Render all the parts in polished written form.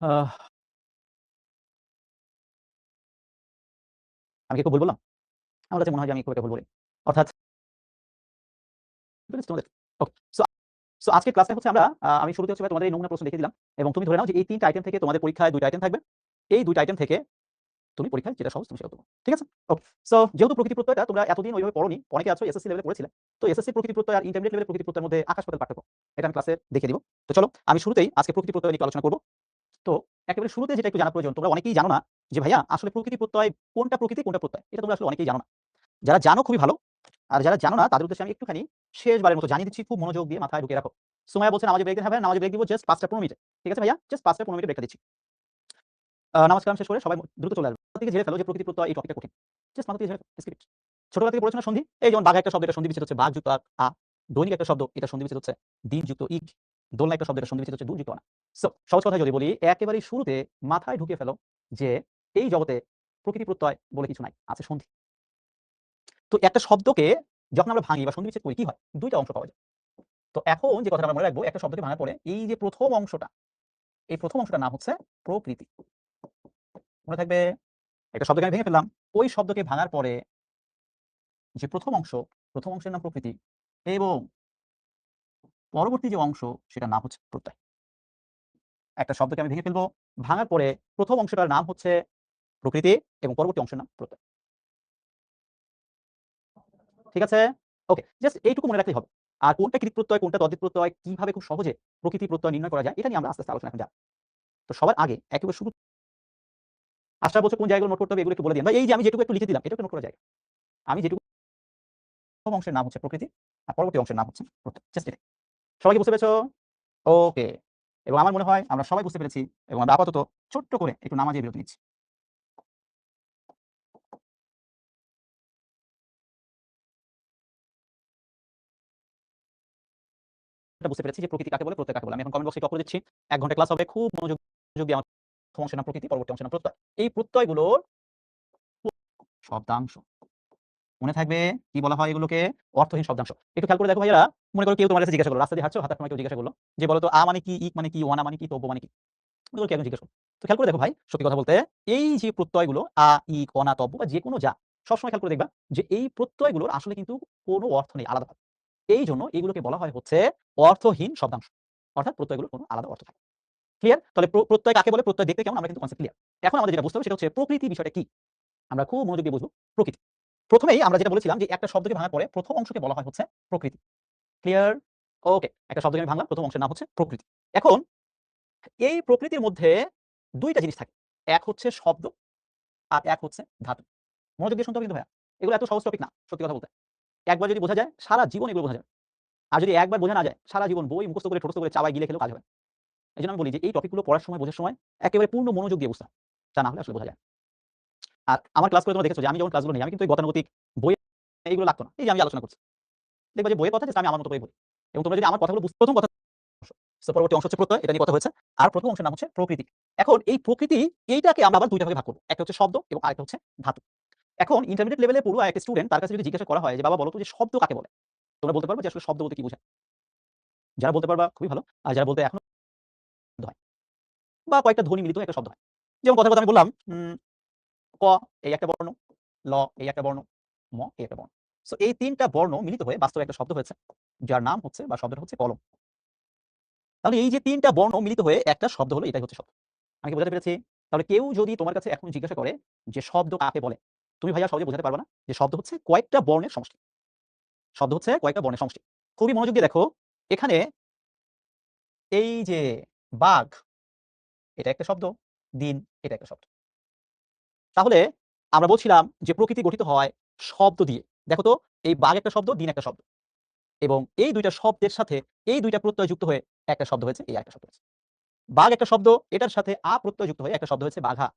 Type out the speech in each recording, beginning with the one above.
আহ আমি কি খুব ভুল বললাম? আমার কাছে মনে হয় যে আমি খুব একটা ভুল বলিনি। অর্থাৎ বুঝেছো তোমাদের? ওকে। সো আজকের ক্লাসে হচ্ছে আমরা আমি শুরুতে হচ্ছে তোমাদের এই নমুনা প্রশ্ন লিখে দিলাম এবং তুমি ধরে নাও যে এই ৩ টা আইটেম থেকে তোমাদের পরীক্ষায় ২ টা আইটেম থাকবে। এই ২ টা আইটেম থেকে তুমি পরীক্ষায় যেটা সহজ তুমি সেটা উত্তর করো। ঠিক আছে? ওকে। সো যেহেতু প্রকৃতি প্রত্যয়টা তোমরা এতদিন ওইভাবে পড়োনি, অনেকে আছো এসএসসি লেভেলে পড়েছিলে। তো এসএসসি প্রকৃতি প্রত্যয় আর ইন্টারমিডিয়েট লেভেলের প্রকৃতি প্রত্যয়ের মধ্যে আকাশ পাতাল পার্থক্য। এটা আমি ক্লাসে দেখিয়ে দিব। তো চলো আমি শুরুতেই আজকে প্রকৃতি প্রত্যয় নিয়ে একটু আলোচনা করব। তো একেবারে শুরুতে যেটা একটু জানা প্রয়োজন, তোমরা অনেকেই জানো না যে ভাইয়া আসলে প্রকৃতি প্রত্যয় কোনটা প্রকৃতি, কোনটা প্রত্যয়। এটা তোমরা আসলে অনেকেই জানো না। যারা জানো খুবই ভালো। আর যারা জানো না তাদের উদ্দেশ্যে আমি একটুখানি শেষবারের মতো জানিয়ে দিচ্ছি, খুব মনোযোগ দিয়ে মাথায় ঢুকিয়ে রাখো। সুমাইয়া বলছে নামাজে ব্রেক দিন, হ্যাঁ ভাইয়া নামাজে ব্রেক দিব জাস্ট ৫ টা ১৫ মিনিটে। ঠিক আছে ভাইয়া? জাস্ট ৫ টা ১৫ মিনিটে ব্রেকটা দিচ্ছি। নামাজ কালাম শেষ করে সবাই দ্রুত চলে আসবে। মাথা থেকে ঝেড়ে ফেলো যে প্রকৃতি প্রত্যয় এই টপিকটা কঠিন। জাস্ট মাথা থেকে ঝেড়ে ফেলো। স্কিপ ইট। ছোটবেলা থেকে পড়েছো না সন্ধি? এই যেমন বাঘা একটা শব্দ, এটা সন্ধি বিচ্ছেদ হচ্ছে বাঘ যুক্ত আ। দৈনিক একটা শব্দ, এটা সন্ধি বিচ্ছেদ হচ্ছে দিন যুক্ত ইক। দোলনা একটা শব্দ, এটা সন্ধি বিচ্ছেদ হচ্ছে দু যুক্ত আনা। সো সহজ কথায় যদি বলি, একেবারেই শুরুতে মাথায় ঢুকিয়ে ফেলো যে এই জগতে প্রকৃতি প্রত্যয় বলে কিছু নাই। আছে সন্ধি। তো একটা শব্দকে যখন আমরা ভাঙি বা সন্ধি বিচ্ছেদ করি কি হয়? ২ টা অংশ পাওয়া যায়। তো এখন যে কথাটা আমরা মনে রাখবো, একটা শব্দকে ভাঙার পরে এই যে ১ম অংশটা, এই ১ম অংশটার নাম হচ্ছে প্রকৃতি। মনে থাকবে? একটা শব্দকে আমি ভেঙে ফেললাম। ওই শব্দকে ভাঙার পরে যে ১ম অংশ, ১ম অংশের নাম প্রকৃতি এবং পরবর্তী যে অংশ সেটার নাম হচ্ছে প্রত্যয়। একটা শব্দকে আমি ভেঙে ফেলবো। ভাঙার পরে ১ম অংশটার নাম হচ্ছে প্রকৃতি এবং পরবর্তী অংশের নাম প্রত্যয়। ঠিক আছে? ওকে। জাস্ট এইটুকু মনে রাখলেই হবে। আর কোনটা কৃৎ প্রত্যয়, কোনটা তদ্ধিত প্রত্যয়, কিভাবে খুব সহজে প্রকৃতি প্রত্যয় নির্ণয় করা যায়, এটা নিয়ে আমরা আস্তে, আস্তে আলোচনা এখন যাব। তো সবার আগে একেবারে শুরু আশরাফ বলছে কোন জায়গাগুলো নোট করতে হবে এগুলো একটু বলে দিন। ভাই এই যে আমি যেটুকু একটু লিখে দিলাম এটা একটু নোট করা যায়। আমি যেটুকু প্রথম অংশের নাম হচ্ছে প্রকৃতি আর পরবর্তী অংশের নাম হচ্ছে প্রত্যয়। জাস্ট এটাই। সবাই কি বুঝতে পেরেছো? ওকে। এবং আমার মনে হয় আমরা সবাই বুঝতে পেরেছি এবং আমরা আপাতত ছোট্ট করে একটু নামাজের বিরতি নিচ্ছি। এটা বুঝতে পেরেছি যে প্রকৃতি কাকে বলে, প্রত্যয় কাকে বলে। আমি এখন কমেন্ট বক্সে টপ করে দিচ্ছি। ১ ঘন্টা ক্লাস হবে। খুব মনোযোগ দিয়ে আমার প্রথম অংশের নাম প্রকৃতি, পরবর্তী অংশের নাম প্রত্যয়। এই প্রত্যয়গুলোর শব্দাংশ। মনে থাকবে কি বলা হয় এগুলোকে? অর্থহীন শব্দাংশ। একটু খেয়াল করে দেখো ভাইয়ারা, মনে করো কেউ তোমার কাছে জিজ্ঞাসা করলো, রাস্তা দিয়ে হাঁটছো, হাঁটার সময় কেউ জিজ্ঞাসা করলো যে বলো তো আ মানে কি, ইক মানে কি, ওয়ানা মানে কি, তব্য মানে কি? এগুলো কি একজন জিজ্ঞেস করলো। তো খেয়াল করে দেখো ভাই, সত্যি কথা বলতে এই যে প্রত্যয়গুলো আ, ইক, অনা, তব্য বা যেকোনো যা, সবসময় খেয়াল করে দেখবা যে এই প্রত্যয়গুলোর আসলে কিন্তু কোনো অর্থ নেই আলাদাভাবে। এইজন্য এগুলোকে বলা হয় হচ্ছে অর্থহীন শব্দাংশ। অর্থাৎ প্রত্যয়গুলোর কোনো আলাদা অর্থ থাকে। ক্লিয়ার? তাহলে প্রত্যয় কাকে বলে, প্রত্যয় দেখতে কেমন আমরা কিন্তু কনসেপ্ট ক্লিয়ার। এখন আমাদের যেটা বুঝতে হবে সেটা হচ্ছে প্রকৃতি বিষয়টা কি? আমরা খুব মনোযোগ দিয়ে বুঝবো প্রকৃতি। ১ম এই আমরা যেটা বলেছিলাম যে একটা শব্দকে ভাঙার পরে ১ম অংশকে বলা হয় হচ্ছে প্রকৃতি। ক্লিয়ার? ওকে। একটা শব্দকে আমি ভাঙলাম, ১ম অংশের নাম হচ্ছে প্রকৃতি। এখন এই প্রকৃতির মধ্যে ২ টা জিনিস থাকে। এক হচ্ছে শব্দ আর এক হচ্ছে ধাতু। মনোযোগ দিয়ে শুনতে হবে কিন্তু ভাইয়া। এগুলো এত সহজ টপিক না, সত্যি কথা বলতে। একবার যদি বোঝা যায়, সারা জীবন এগুলো বোঝা যাবে। আর যদি একবার বোঝা না যায়, সারা জীবন বই মুখস্থ করে, ঠোঁটস্থ করে, চাবায় গিলে খেলেও কাজ হবে না। এজন্য আমি বলি যে এই টপিকগুলো পড়ার সময়, বোঝার সময় একেবারে পূর্ণ মনোযোগ দিয়ে বুঝতে হবে। তা না হলে আসলে বোঝা যায় না। আর আমার ক্লাস করে তোমরা দেখেছো যে আমি যখন ক্লাসগুলো নেই, আমি কিন্তু এই গতানুগতিক বই এইগুলো লাগতো না। এই যে আমি আলোচনা করছি। দেখবা যে বইয়ের কথা জাস্ট আমি আমার মতো করে বলি। এবং তোমরা যদি আমার কথাগুলো ১ম কথা সো পরবর্তী অংশ হচ্ছে প্রত্যয়, এটা নিয়ে কথা হয়েছে। আর ১ম অংশের নাম হচ্ছে প্রকৃতি। এখন এই প্রকৃতি এইটাকে আমরা আবার ২ টা ভাগে ভাগ করব। একটা হচ্ছে শব্দ এবং আরেকটা হচ্ছে ধাতু। এখন ইন্টারমিডিয়েট লেভেলে পড়ুয়া একটা স্টুডেন্ট, তার কাছে যদি জিজ্ঞাসা করা হয় যে বাবা বলো তো যে শব্দ কাকে বলে? তোমরা বলতে পারবে যে আসলে শব্দ বলতে কি বোঝায়? যারা বলতে পারবা খুবই ভালো। আর যারা বলতে এখনো হয় বা কয়েকটা ধ্বনি মিলিত হয়ে একটা শব্দ হয়। যেমন কথার কথা আমি বললাম ক এই একটা বর্ণ, ল এই একটা বর্ণ, ম এই একটা বর্ণ। সো এই ৩ টা বর্ণ মিলিত হয়ে বাস্তবে একটা শব্দ হয়েছে। যার নাম হচ্ছে বা শব্দটা হচ্ছে কলম। তাহলে এই যে ৩ টা বর্ণ মিলিত হয়ে একটা শব্দ হলো, এটাই হচ্ছে শব্দ। আমি কি বোঝাতে পেরেছি? তাহলে কেউ যদি তোমার কাছে এখন জিজ্ঞাসা করে যে শব্দ কাকে বলে? তুমি ভাইয়া সহজে বোঝাতে পারবা না যে শব্দ হচ্ছে কয়েকটা বর্ণের সমষ্টি। শব্দ হচ্ছে কয়েকটা বর্ণের সমষ্টি। খুবই মনোযোগ দিয়ে দেখো, এখানে এই যে বাঘ, এটা একটা শব্দ, দিন এটা একটা শব্দ। তাহলে আমরা বলছিলাম যে প্রকৃতি গঠিত হয় শব্দ দিয়ে। দেখো তো এই বাঘ একটা শব্দ, দিন একটা শব্দ। এবং এই ২ টা শব্দের সাথে এই ২ টা প্রত্যয় যুক্ত হয়ে একটা শব্দ হয়েছে, এই আরেকটা শব্দ হয়েছে। বাঘ একটা শব্দ, এটার সাথে আ প্রত্যয় যুক্ত হয়ে একটা শব্দ হয়েছে বাঘা।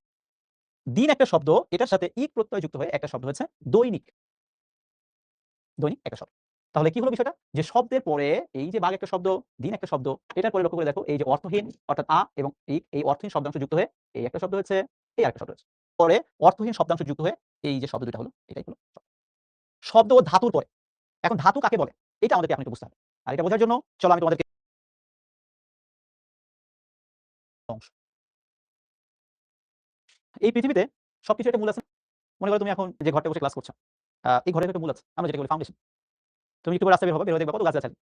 দিন একটা শব্দ, এটার সাথে ইক প্রত্যয় যুক্ত হয়ে একটা শব্দ হয়েছে দৈনিক। দৈনিক একটা শব্দ। তাহলে কি হলো বিষয়টা? যে শব্দের পরে এই যে বাঘ একটা শব্দ, দিন একটা শব্দ, এটার পরে লক্ষ্য করে দেখো এই যে অর্থহীন অর্থাৎ আ এবং ইক, এই অর্থহীন শব্দাংশ যুক্ত হয়ে এই একটা শব্দ হয়েছে, এই আরেকটা শব্দ হয়েছে। পরে অর্থহীন শব্দাংশ যুক্ত হয়ে এই যে শব্দ ২ টা হলো, এটাই হলো শব্দ। শব্দ ও ধাতুর পরে। এখন ধাতু কাকে বলে? এটা আমাদেরকে এখন একটু বুঝতে হবে। আর এটা বোঝার জন্য চলো আমি তোমাদেরকে অংশ। এই পৃথিবীতে সবকিছু একটা মূল আছে। মনে করো তুমি এখন যে ঘরটা বসে ক্লাস করছো, এই ঘরের একটা মূল আছে, আমরা যেটাকে বলি ফাউন্ডেশন। তুমি একটু পরে রাস্তায় বের হবে, বের হয়ে দেখবা কত গাছ-গাছালি।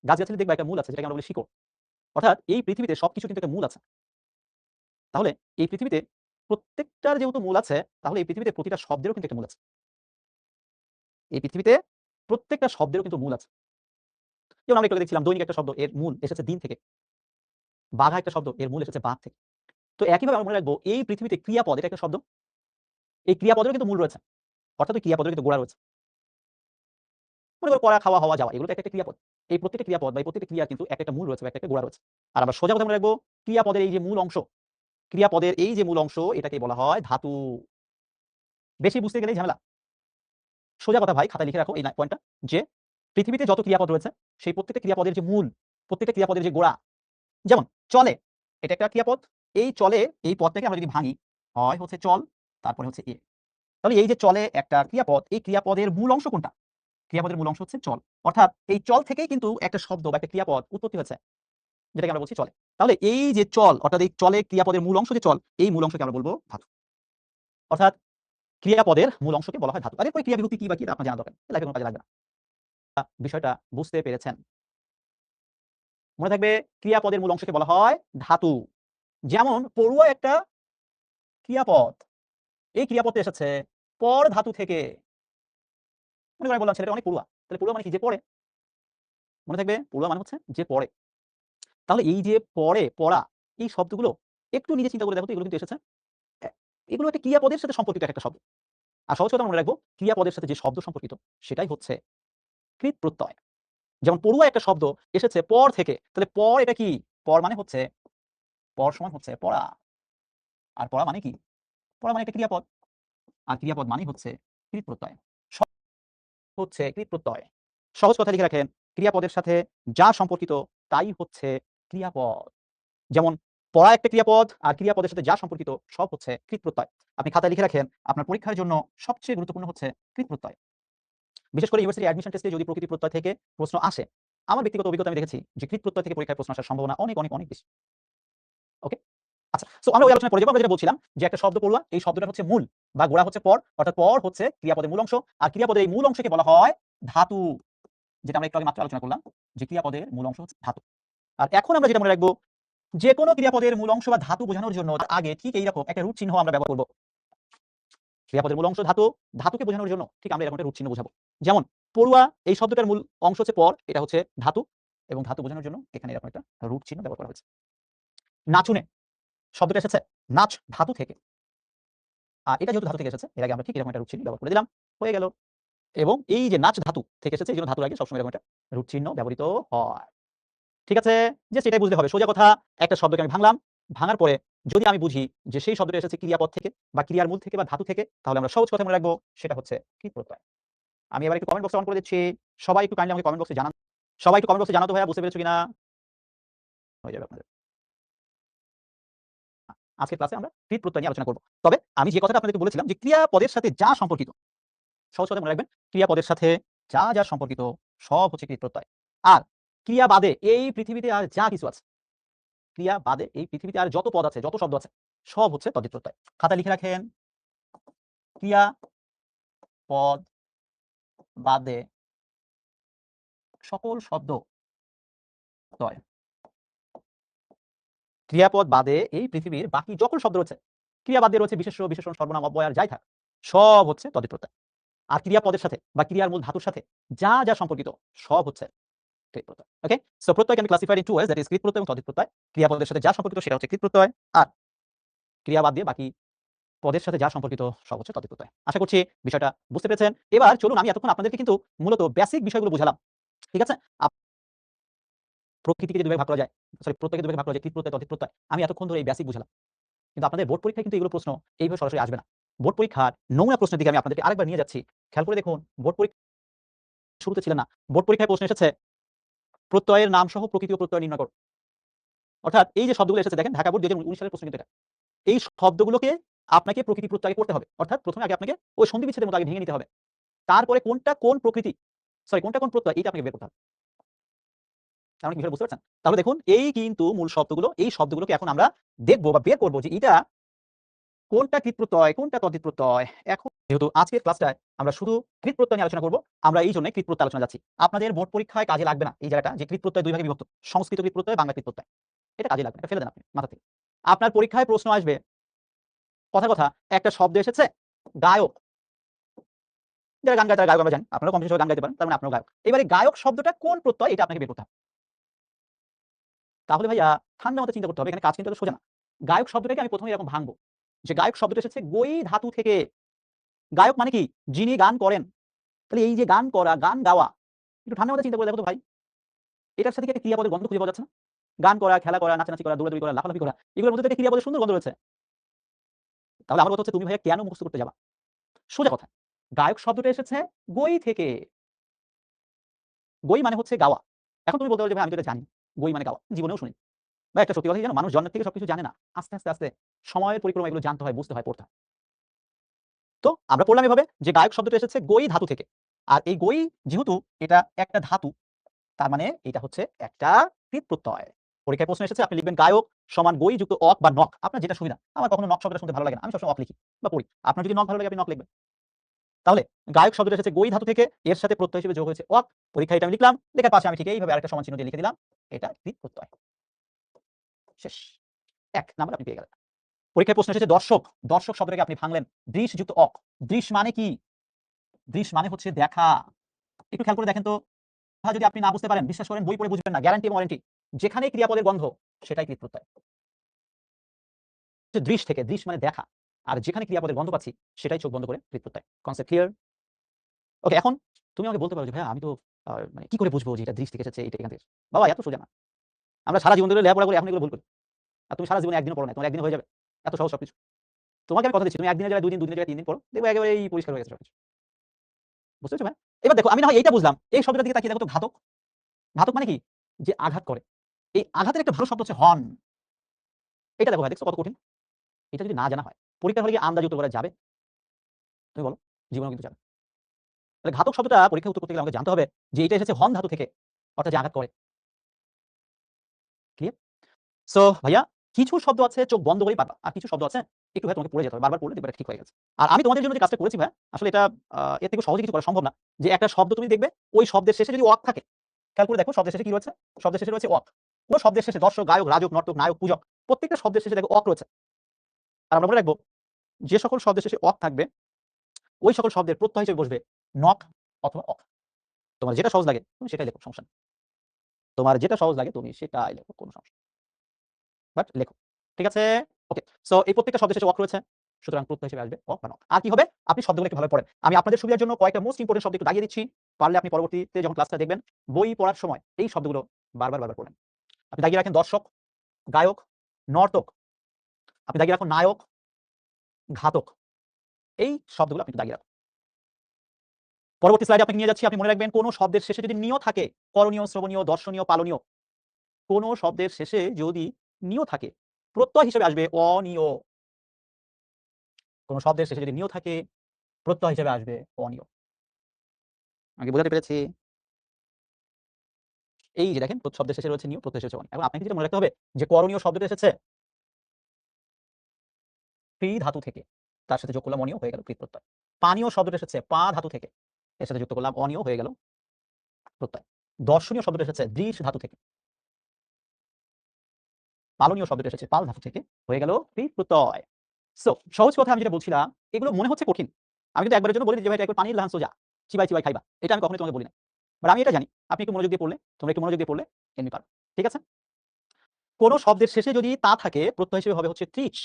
গাছ-গাছালি দেখবা একটা মূল আছে, যেটাকে আমরা বলি শিকড়। অর্থাৎ এই পৃথিবীতে সবকিছু কিন্তু একটা মূল আছে। তাহলে এই পৃথিবীতে প্রত্যেকটার যেহেতু মূল আছে, তাহলে এই পৃথিবীতে প্রতিটা শব্দেরও কিন্তু একটা মূল আছে। এই পৃথিবীতে প্রত্যেকটা শব্দেরও কিন্তু মূল আছে। যেমন আমরা একটু আগে দেখছিলাম দৈনিক একটা শব্দ, এর মূল এসেছে দিন থেকে। বাঘা একটা শব্দ, এর মূল এসেছে বাঘ থেকে। তো একইভাবে আমরা মনে রাখবো এই পৃথিবীতে ক্রিয়াপদ এটা একটা শব্দ। এই ক্রিয়াপদেরও কিন্তু মূল রয়েছে। অর্থাৎ ওই ক্রিয়াপদেরও কিন্তু গোড়া রয়েছে। মনে করো করা, খাওয়া, হওয়া, যাওয়া, এগুলো তো একটা ক্রিয়াপদ। এই প্রত্যেকটা ক্রিয়াপদ বা এই প্রত্যেকটা ক্রিয়া কিন্তু একটা মূল রয়েছে বা একটা গোড়া রয়েছে। আর আমরা সোজা কথা মনে রাখবো ক্রিয়াপদের এই যে মূল অংশ, ক্রিয়াপদের এই যে মূল অংশ এটাকে বলা হয় ধাতু। বেশি বুঝতে গেলেই ঝামেলা। সোজা কথা ভাই, খাতায় লিখে রাখো এই পয়েন্টটা, যে পৃথিবীতে যত ক্রিয়াপদ রয়েছে সেই প্রত্যেকটা ক্রিয়াপদের যে মূল, প্রত্যেকটা ক্রিয়াপদের যে গোড়া, যেমন চলে, এটা একটা ক্রিয়াপদ। এই চলে, এই পদটাকে আমরা যদি ভাঙি, হয় হচ্ছে চল, তারপরে হচ্ছে এ। তাহলে এই যে চলে একটা ক্রিয়াপদ, এই ক্রিয়াপদের মূল অংশ কোনটা? ক্রিয়াপদের মূল অংশ হচ্ছে চল। অর্থাৎ এই চল থেকেই কিন্তু একটা শব্দ বা একটা ক্রিয়াপদ উৎপত্তি হয়েছে, যেটাকে আমরা বলছি চলে। তাহলে এই যে চল, অর্থাৎ এই চলে ক্রিয়াপদের মূল অংশ যে চল, এই মূল অংশকে আমরা বলবো ধাতু। অর্থাৎ ক্রিয়াপদের মূল অংশকে বলা হয় ধাতু। আর এরপরে ক্রিয়া বিভক্তি কি বা কি এটা আপনার জানা দরকার, লাইফে কোনো কাজে লাগবে না। বিষয়টা বুঝতে পেরেছেন? মনে থাকবে ক্রিয়াপদের মূল অংশকে বলা হয় ধাতু। যেমন পড়ুয়া একটা ক্রিয়াপদ, এই ক্রিয়াপদটা এসেছে পর ধাতু থেকে। মনে করে বললাম ছেলেটা অনেক পড়ুয়া, তাহলে পড়ুয়া মানে কি? যে পড়ে। মনে থাকবে পড়ুয়া মানে হচ্ছে যে পড়ে। তাহলে এই যে পড়ে, পড়া, এই শব্দগুলো একটু নিজে চিন্তা করে দেখো তো, এগুলো কিন্তু এসেছে, এ এগুলো একটা ক্রিয়াপদের সাথে সম্পর্কিত একটা শব্দ। আর সহজ কথা মনে রাখবো ক্রিয়াপদের সাথে যে শব্দ সম্পর্কিত সেটাই হচ্ছে কৃৎ প্রত্যয়। যেমন পড়ুয়া একটা শব্দ এসেছে পর থেকে, তাহলে পর এটা কি? পর মানে হচ্ছে, পর সমান হচ্ছে পড়া। আর পড়া মানে কি? পড়া মানে একটা ক্রিয়াপদ। আর ক্রিয়াপদ মানে হচ্ছে কৃৎ প্রত্যয়। হচ্ছে কৃৎ প্রত্যয়। সহজ কথা লিখে রাখেন, ক্রিয়াপদের সাথে যা সম্পর্কিত তাই হচ্ছে ক্রিয়াপদ। যেমন পড়া একটা ক্রিয়াপদ, আর ক্রিয়াপদের সাথে যা সম্পর্কিত সব হচ্ছে কৃৎ প্রত্যয়। আপনি খাতায় লিখে রাখেন, আপনার পরীক্ষার জন্য সবচেয়ে গুরুত্বপূর্ণ হচ্ছে কৃৎ প্রত্যয়। বিশেষ করে ইউনিভার্সিটি অ্যাডমিশন টেস্টে যদি প্রকৃতি প্রত্যয় থেকে প্রশ্ন আসে, আমার ব্যক্তিগত অভিজ্ঞতা আমি দেখেছি যে কৃৎ প্রত্যয় থেকে পরীক্ষায় প্রশ্ন আসার সম্ভাবনা অনেক অনেক অনেক বেশি। ওকে? আচ্ছা, সো আমরা ওই আলোচনা করে যাবো। আমরা যেটা বলছিলাম যে একটা শব্দ পড়ুয়া, এই শব্দটা হচ্ছে মূল বা গোড়া হচ্ছে পর, অর্থাৎ পর হচ্ছে ক্রিয়াপদের মূল অংশ, আর ক্রিয়াপদের এই মূল অংশকে বলা হয় ধাতু। যেটা আমরা একটু আগে মাত্র আলোচনা করলাম যে ক্রিয়াপদের মূল অংশ হচ্ছে ধাতু। আর এখন আমরা যেটা মনে রাখবো, যে কোনো ক্রিয়াপদের মূল অংশ বা ধাতু বোঝানোর জন্য আগে ঠিক এইরকম একটা রূট চিহ্ন আমরা ব্যবহার করব। ক্রিয়াপদের মূল অংশ ধাতু, ধাতুকে বোঝানোর জন্য ঠিক আমরা এরকম একটা রূট চিহ্ন বোঝাবো। যেমন পড়ুয়া এই শব্দটার মূল অংশ হচ্ছে পর, এটা হচ্ছে ধাতু, এবং ধাতু বোঝানোর জন্য এখানে এরকম একটা রূট চিহ্ন ব্যবহার করা হয়েছে। নাচুনে শব্দটা এসেছে নাচ ধাতু থেকে, আর এটা যেহেতু ধাতু থেকে এসেছে, এর আগে আমরা ঠিক এরকম একটা রূট চিহ্ন ব্যবহার করে দিলাম, হয়ে গেল। এবং এই যে নাচ ধাতু থেকে এসেছে, এই জন্য ধাতুর আগে সবসময় এরকম একটা রূট চিহ্ন ব্যবহৃত হয়। ঠিক আছে? জাস্ট এটাই বুঝতে হবে। সোজা কথা, একটা শব্দকে আমি ভাঙলাম। ভাঙার পরে যদি আমি বুঝি যে সেই শব্দটা এসেছে ক্রিয়াপদ থেকে বা ক্রিয়ার মূল থেকে বা ধাতু থেকে, তাহলে আমরা সহজ কথা মনে রাখবো সেটা হচ্ছে কৃৎ প্রত্যয়। আমি এবার একটু কমেন্ট বক্স অন করে দিচ্ছি। সবাই একটু কাইন্ডলি আমাকে কমেন্ট বক্সে জানান। সবাই একটু কমেন্ট বক্সে জানাও তো ভাইয়া, বুঝতে পেরেছো কিনা? হয়ে যাবে আপনাদের। আজকের ক্লাসে আমরা কৃৎ প্রত্যয় নিয়ে আলোচনা করব। তবে আমি যে কথাটা আপনাদেরকে বলেছিলাম যে ক্রিয়াপদের সাথে যা সম্পর্কিত, সহজ কথা মনে রাখবেন, ক্রিয়াপদের সাথে যা যা সম্পর্কিত সব হচ্ছে কৃৎ প্রত্যয়। আর ক্রিয়া বাদে এই পৃথিবীতে আর যা কিছু আছে, ক্রিয়া বাদে এই পৃথিবীতে আর যত পদ আছে, যত শব্দ আছে, সব হচ্ছে তদ্ধিত প্রত্যয়। খাতায় লিখে রাখেন, ক্রিয়া পদ বাদে সকল শব্দ তয়। ক্রিয়াপদ বাদে এই পৃথিবীর বাকি যখন শব্দ রয়েছে, ক্রিয়া বাদে রয়েছে বিশেষ্য, বিশেষণ, সর্বনাম, অব্যয় আর যাই থাক, সব হচ্ছে তদ্ধিত প্রত্যয়। আর ক্রিয়াপদের সাথে বা ক্রিয়ার মূল ধাতুর সাথে যা যা সম্পর্কিত সব হচ্ছে কৃৎ প্রত্যয়। ওকে? সো প্রত্যয় can be classified into ways, that is কৃৎ প্রত্যয় এবং তদ্ধিত প্রত্যয়। ক্রিয়াপদের সাথে যা সম্পর্কিত সেটা হচ্ছে কৃৎ প্রত্যয়, আর ক্রিয়া বাদ দিয়ে বাকি পদের সাথে যা সম্পর্কিত সব হচ্ছে তদ্ধিত প্রত্যয়। আশা করছি বিষয়টা বুঝতে পেরেছেন। এবার চলুন, আমি এতক্ষণ আপনাদেরকে কিন্তু মূলত বেসিক বিষয়গুলো বুঝালাম। ঠিক আছে? প্রকৃতিকে যে দুভাগে ভাগ করা যায়, সরি প্রত্যয়কে দুভাগে ভাগ করা যায়, কৃৎ প্রত্যয়, তদ্ধিত প্রত্যয়, আমি এতক্ষণ ধরে এই বেসিক বুঝালাম। কিন্তু আপনাদের বোর্ড পরীক্ষায় কিন্তু এগুলো প্রশ্ন এইভাবে সরাসরি আসবে না। বোর্ড পরীক্ষার নমুনা প্রশ্নের দিকে আমি আপনাদেরকে আরেকবার নিয়ে যাচ্ছি। খেয়াল করে দেখুন, বোর্ড পরীক্ষা শুরুতে ছিলেন না। বোর্ড পরীক্ষায় প্রশ্ন এসেছে প্রত্যয়ের নাম সহ প্রকৃতি ও প্রত্যয় নির্ণয় করো। অর্থাৎ এই যে শব্দগুলো এসেছে, দেখেন ঢাকা বোর্ড 2019 সালের প্রশ্ন কিন্তু এটা। এই শব্দগুলোকে আপনাকে প্রকৃতি প্রত্যয় করতে হবে। অর্থাৎ প্রথমে আগে আপনাকে ওই সন্ধি বিচ্ছেদের মতো আগে ভেঙে নিতে হবে। তারপরে কোনটা কোন প্রকৃতি, সরি কোনটা কোন প্রত্যয়, এটা আপনাকে বের করতে হবে। তাহলে কি বিষয়টা বুঝতে পারছেন? তাহলে দেখুন এই কিন্তু মূল শব্দগুলো, এই শব্দগুলোকে এখন আমরা দেখব বা বের করব যে এটা কোনটা কৃত প্রত্যয়, কোনটা তদ্ধিত প্রত্যয়? এখন যেহেতু আজকের ক্লাসটায় আমরা শুধু কৃত প্রত্যয় নিয়ে আলোচনা করব, আমরা এইজন্য কৃত প্রত্যয় আলোচনা যাচ্ছি। আপনাদের বোর্ড পরীক্ষায় কাজে লাগবে না এই জায়গাটা যে কৃত প্রত্যয় ২ ভাগে বিভক্ত। সংস্কৃত কৃত প্রত্যয়, বাংলা কৃত প্রত্যয়। এটা কাজে লাগবে না। এটা ফেলে দেন আপনি মাথা থেকে। আপনার পরীক্ষায় প্রশ্ন আসবে, কথার কথা একটা শব্দ এসেছে গায়ক। যারা গান গায় তারা গায়ক আমরা জানি। আপনারাও কম্পিটিশনে গান গাইতে পারেন। তার মানে আপনারাও গায়ক। এবারে গায়ক শব্দটা কোন প্রত্যয় এটা আপনাকে বের করতে হবে। তাহলে ভাইয়া ঠান্ডা মাথায় চিন্তা করতে হবে। এখানে কাজ কিন্তু এত সোজা না। গায়ক শব্দটাকে আমি ১ম এ এরকম ভাঙবো। যে গায়ক শব্দটা এসেছে গই ধাতু থেকে। গায়ক মানে কি? যিনি গান করেন। তাহলে এই যে গান করা, গান গাওয়া, একটু ঠান্ডা মাথায় চিন্তা করে দেখো তো ভাই। এটার সাথে কি একটা ক্রিয়াপদের গন্ধ খুঁজে পাওয়া যাচ্ছে না? গান করা, খেলা করা, নাচানাচি করা, দৌড়াদৌড়ি করা, লাফালাফি করা, এগুলোর মধ্যে থেকে ক্রিয়াপদের সুন্দর গন্ধ রয়েছে। তাহলে আমার কথা হচ্ছে তুমি ভাইয়া কেন মুখস্থ করতে যাবা? সোজা কথা। গায়ক শব্দটা এসেছে গই থেকে। গই মানে হচ্ছে গাওয়া। এখন তুমি বলতে পারো যে ভাই আমি তো এটা জানি। গই মানে গাওয়া। জীবনেও শুনি। ভাই একটা সত্যি কথা কি জানো? মানুষ জন্মের থেকে সবকিছু জানে না। আস্তে আস্তে সময়ের পরিক্রমায় এগুলো জানতে হয়, বুঝতে হয়, পড়তে হয়। তো আমরা পড়লাম এভাবে যে গায়ক শব্দটা এসেছে গই ধাতু থেকে। আর এই গই যেহেতু এটা একটা ধাতু, তার মানে এটা হচ্ছে একটা কৃৎ প্রত্যয়। পরীক্ষায় প্রশ্ন এসেছে আপনি লিখবেন গায়ক সমান গই যুক্ত অক বা নক। আপনার যেটা সুবিধা। আমার কখনো নক শব্দটা শুনতে ভালো লাগে না। আমি সবসময় অক লিখি বা পড়ি। আপনার যদি নক ভালো লাগে আপনি নক লিখবেন। তাহলে গায়ক শব্দটা এসেছে গই ধাতু থেকে, এর সাথে প্রত্যয় হিসেবে যোগ হয়েছে অক। পরীক্ষায় এটা আমি লিখলাম। লেখার পাশে আমি ঠিক এইভাবে আরেকটা সমান চিহ্ন দিয়ে লিখে দিলাম। এটা কৃৎ প্রত্যয়। শেষ। ১ নাম্বার আপনি পেয়ে গেলেন। পরীক্ষায় প্রশ্ন এসেছে দর্শক। দর্শক শব্দটাকে আপনি ভাঙলেন দৃশ যুক্ত অক। দৃশ মানে কি? দৃশ মানে হচ্ছে দেখা। একটু খেয়াল করে দেখেন তো, যদি আপনি না বুঝতে পারেন বিশ্বাস করেন বই পড়ে বুঝবেন না। গ্যারান্টি এবং ওয়ারেন্টি। যেখানেই ক্রিয়াপদের গন্ধ সেটাই কৃৎ প্রত্যয়। দৃশ থেকে, দৃশ মানে দেখা। আর যেখানে ক্রিয়াপদের গন্ধ পাচ্ছি সেটাই চোখ বন্ধ করে কৃৎ প্রত্যয়। Concept clear? ওকে, এখন তুমি আমাকে বলতে পারো যে ভাইয়া আমি তো মানে কি করে বুঝবো যে এটা দৃশ থেকে এসেছে, এটা এখান থেকে। বাবা এত সোজা না। আমরা সারা জীবন ধরে লেখাপড়া করি এখন এগুলো ভুল করি। আর তুমি সারা জীবনে একদিনও পড়ো না। তোমার একদিনে হয়ে যাবে। এত সহজ সবকিছু। তোমাকে আমি কথা দিচ্ছি তুমি একদিনের জায়গায় ২ দিন, ২ দিনের জায়গায় ৩ দিন পড়ো। দেখবে একেবারে এই পরিষ্কার হয়ে গেছে সবকিছু। বুঝতে পেরেছো ভাই? এবার দেখো আমি না হয় এইটা বুঝলাম। এই শব্দটার দিকে তাকিয়ে দেখো তো ঘাতক। ঘাতক মানে কি? যে আঘাত করে। এই আঘাতের একটা ভালো শব্দ হচ্ছে হর্ন। এটা দেখো ভাই দেখছো কত কঠিন? এটা যদি না জানা হয়, পরীক্ষার হলে গিয়ে আন্দাজে উত্তর করা যাবে? তুমি বলো? জীবনেও কিন্তু যাবে। তাহলে ঘাতক শব্দটা পরীক্ষায় উত্তর করতে গেলে আমাকে জানতে হবে যে এটা এসেছে হর্ন ধাতু থেকে। অর্থাৎ যে আঘাত করে। ক্লিয়ার? সো ভাইয়া কিছু শব্দ আছে চোখ বন্ধ করেই পারবা। আর কিছু শব্দ আছে একটু ভাই তোমাকে পড়ে যেতে হবে। বারবার পড়লে দেখবে এটা ঠিক হয়ে গেছে। আর আমি তোমাদের জন্য যে কাজটা করেছি ভাইয়া, আসলে এটা এর থেকে সহজে কিছু করা সম্ভব না। যে একটা শব্দ তুমি দেখবে ওই শব্দের শেষে যদি অক থাকে, খেয়াল করে দেখো শব্দের শেষে কি রয়েছে? শব্দের শেষে রয়েছে অক। কোন শব্দের শেষে দর্শক, গায়ক, রাজক, নর্তক, নায়ক, পূজক প্রত্যেকটা শব্দের শেষে দেখো অক রয়েছে। আর আমরা মনে রাখবো যে সকল শব্দের শেষে অক থাকবে ওই সকল শব্দের প্রত্যয় হিসেবে বসবে নক অথবা অক। তোমার যেটা সহজ লাগে তুমি সেটাই লেখো, সমস্যা নেই। তোমার যেটা সহজ লাগে তুমি সেটাই লেখো, কোনো সমস্যা নেই। বাট লেখো। ঠিক আছে? ওকে। সো এই প্রত্যেকটা শব্দের শেষে অক রয়েছে। সুতরাং প্রত্যয় হিসেবে আসবে অক বা নক। আর কি হবে? আপনি শব্দগুলো একটু ভালো পড়েন। আমি আপনাদের সুবিধার জন্য কয়েকটা মোস্ট ইম্পোর্টেন্ট শব্দ একটু দাগিয়ে দিচ্ছি। পারলে আপনি পরবর্তীতে যখন ক্লাসটা দেখবেন, বই পড়ার সময় এই শব্দগুলো বারবার পড়েন। আপনি দাগিয়ে রাখেন দর্শক, গায়ক, নর্তক। আপনি দাগিয়ে রাখুন নায়ক, ঘাতক। এই শব্দগুলো আপনি একটু দাগিয়ে রাখুন। পরবর্তী স্লাইডে আপনাকে নিয়ে যাচ্ছি। আপনি মনে রাখবেন কোন শব্দের শেষে যদি নিয় থাকে, করণীয়, শ্রবণীয়, দর্শনীয়, পালনীয়, কোন শব্দের শেষে যদি নিয় থাকে, প্রত্যয় হিসেবে আসবে অনিয়। কোন শব্দের শেষে যদি নিয় থাকে, প্রত্যয় হিসেবে আসবে অনিয়। আমি কি বোঝাতে পেরেছি? এই যে দেখেন শব্দের শেষে রয়েছে নিয়, প্রত্যয় শেষে অনিয়। এখন আপনাকে যেটা মনে রাখতে হবে যে করণীয় শব্দটা এসেছে ক্রি ধাতু থেকে, তার সাথে যোগ করলাম অনিয়, হয়ে গেল কৃৎ প্রত্যয়। পানীয় শব্দটা এসেছে পা ধাতু থেকে, এর সাথে যুক্ত করলাম অনিয়, হয়ে গেল প্রত্যয়। দর্শনীয় শব্দটা এসেছে দৃশ ধাতু থেকে, পালনীয় শব্দটা এসেছে পাল ধাতু থেকে, হয়ে গেল কৃৎ প্রত্যয়। সো সহজ কথা আমি যেটা বলছিলাম, এগুলো মনে হচ্ছে কঠিন। আমি কিন্তু একবারের জন্য বলে দিই যে ভাই এটা একবার পানির লাহান সোজা, চিবাই চিবাই খাইবা। এটা আমি কখনোই তোমাকে বলি না। বাট আমি এটা জানি আপনি একটু মনোযোগ দিয়ে পড়লে, তোমরা একটু মনোযোগ দিয়ে পড়লে এমনি পারো। ঠিক আছে? কোন শব্দের শেষে যদি তা থাকে, প্রত্যয় হিসেবে হবে হচ্ছে ত্রিশ।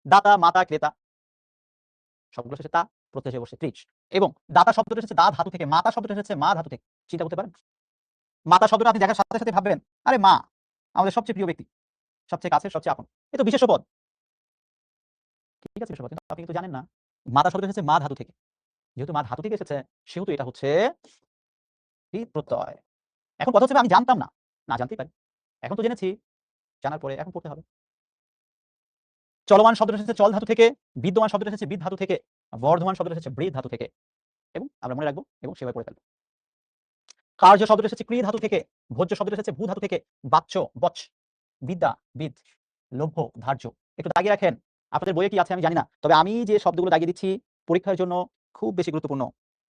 দাতা, মাতা, ক্রেতা, সবগুলো শেষে তা, প্রত্যয় হিসেবে বসে ত্রিশ। এবং দাতা শব্দটা এসেছে দা ধাতু থেকে, মাতা শব্দটা এসেছে মা ধাতু থেকে। চিন্তা করতে পারেন? মাতা শব্দটা আপনি দেখার সাথে সাথে ভাববেন, আরে মা আমাদের সবচেয়ে প্রিয় ব্যক্তি, সবচেয়ে কাছের, সবচেয়ে আপন। এ তো বিশেষ্য পদ। ঠিক আছে বিশেষ্য পদ, কিন্তু আপনি কিন্তু জানেন না মাতা শব্দটা এসেছে মা ধাতু থেকে। যেহেতু মা ধাতু থেকে এসেছে সেহেতু এটা হচ্ছে কৃৎ প্রত্যয়। এখন কথা হচ্ছে আমি জানতাম না, না জানতেই পারি। এখন তো জেনেছি, জানার পরে এখন পড়তে হবে। চলমান শব্দটা এসেছে চল ধাতু থেকে, বিদ্যমান শব্দটা এসেছে বিদ ধাতু থেকে, বর্ধমান শব্দটা এসেছে বৃদ ধাতু থেকে। এবং আমরা মনে রাখবো এবং সেভাবে পড়ে ফেলবো। কার্য শব্দটা এসেছে ক্রি ধাতু থেকে, ভোজ্য শব্দটা এসেছে ভূ ধাতু থেকে, বাচ্য বচ, বিদ্যা বিদ, লভ্য ধার্য। একটু দাগিয়ে রাখেন আপনাদের বইয়ে কি আছে আমি জানি না, তবে আমি যে শব্দগুলো দাগিয়ে দিচ্ছি পরীক্ষার জন্য খুব বেশি গুরুত্বপূর্ণ।